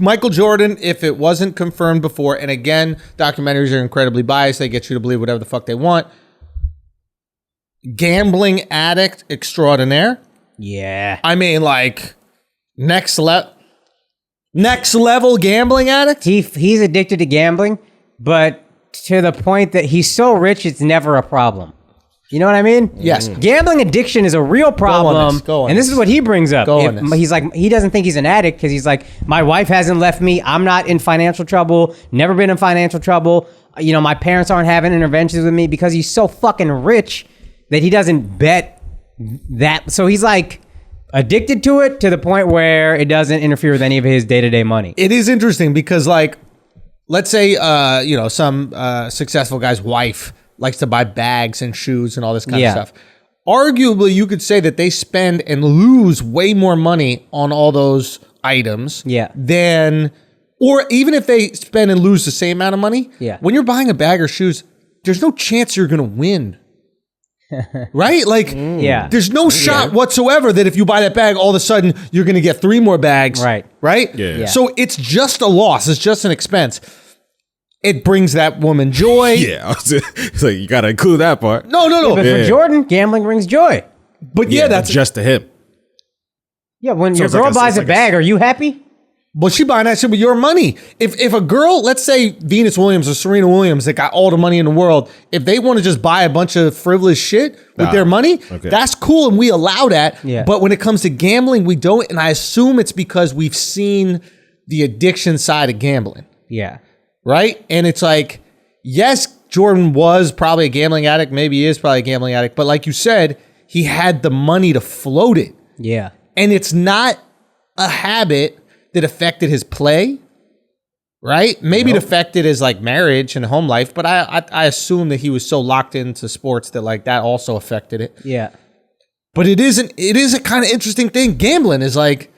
Michael Jordan, if it wasn't confirmed before, and again, documentaries are incredibly biased. They get you to believe whatever the fuck they want. Gambling addict extraordinaire. Yeah. I mean, like, next level gambling addict? He's addicted to gambling, but to the point that he's so rich, it's never a problem. You know what I mean? Yes. Gambling addiction is a real problem. Go on and this is what he brings up. This. He's like, he doesn't think he's an addict because he's like, my wife hasn't left me. I'm not in financial trouble. Never been in financial trouble. You know, my parents aren't having interventions with me because he's so fucking rich that he doesn't bet that. So he's like addicted to it to the point where it doesn't interfere with any of his day-to-day money. It is interesting because, like, let's say, some successful guy's wife likes to buy bags and shoes and all this kind of stuff. Arguably, you could say that they spend and lose way more money on all those items than, or even if they spend and lose the same amount of money, when you're buying a bag or shoes, there's no chance you're going to win. Right? Like, there's no shot whatsoever that if you buy that bag, all of a sudden you're going to get 3 more bags. Right? Yeah. So it's just a loss. It's just an expense. It brings that woman joy. Yeah. So you got to include that part. No. Yeah, but for Jordan, gambling brings joy. But that's just to him. Yeah, when your girl buys a bag, are you happy? Well, she buying that shit with your money. If a girl, let's say Venus Williams or Serena Williams, that got all the money in the world, if they want to just buy a bunch of frivolous shit with their money, that's cool and we allow that. Yeah. But when it comes to gambling, we don't. And I assume it's because we've seen the addiction side of gambling. Yeah. Right? And it's like, yes, Jordan was probably a gambling addict. Maybe he is probably a gambling addict. But like you said, he had the money to float it. Yeah. And it's not a habit that affected his play, right? Maybe it affected his like marriage and home life, but I assume that he was so locked into sports that like that also affected it. Yeah. But it is a kind of interesting thing. Gambling is like,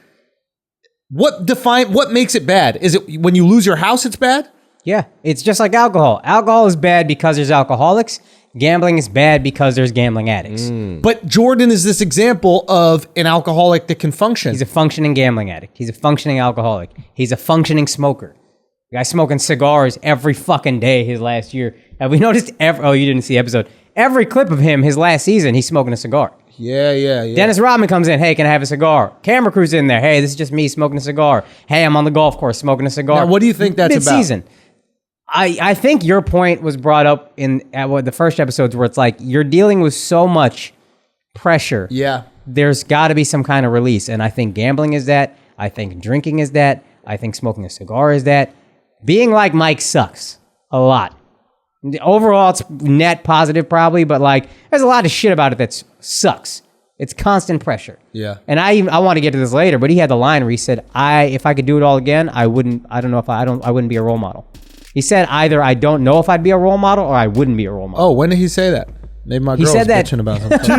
what makes it bad? Is it when you lose your house, it's bad? Yeah, it's just like alcohol. Alcohol is bad because there's alcoholics. Gambling is bad because there's gambling addicts. But Jordan is this example of an alcoholic that can function. He's a functioning gambling addict. He's a functioning alcoholic. He's a functioning smoker. The guy smoking cigars every fucking day his last year. Have we noticed oh, you didn't see the episode. Every clip of him his last season, he's smoking a cigar. Yeah. Dennis Rodman comes in. Hey, can I have a cigar? Camera crew's in there. Hey, this is just me smoking a cigar. Hey, I'm on the golf course smoking a cigar. Now, what do you think that's about? Mid-season. I think your point was brought up at the first episodes where it's like you're dealing with so much pressure. Yeah. There's got to be some kind of release. And I think gambling is that. I think drinking is that. I think smoking a cigar is that. Being like Mike sucks a lot. Overall, it's net positive probably, but like there's a lot of shit about it that sucks. It's constant pressure. Yeah. And I want to get to this later, but he had the line where he said, if I could do it all again, I wouldn't be a role model. He said either I don't know if I'd be a role model or I wouldn't be a role model. Oh, when did he say that? Maybe my girl's bitching about something.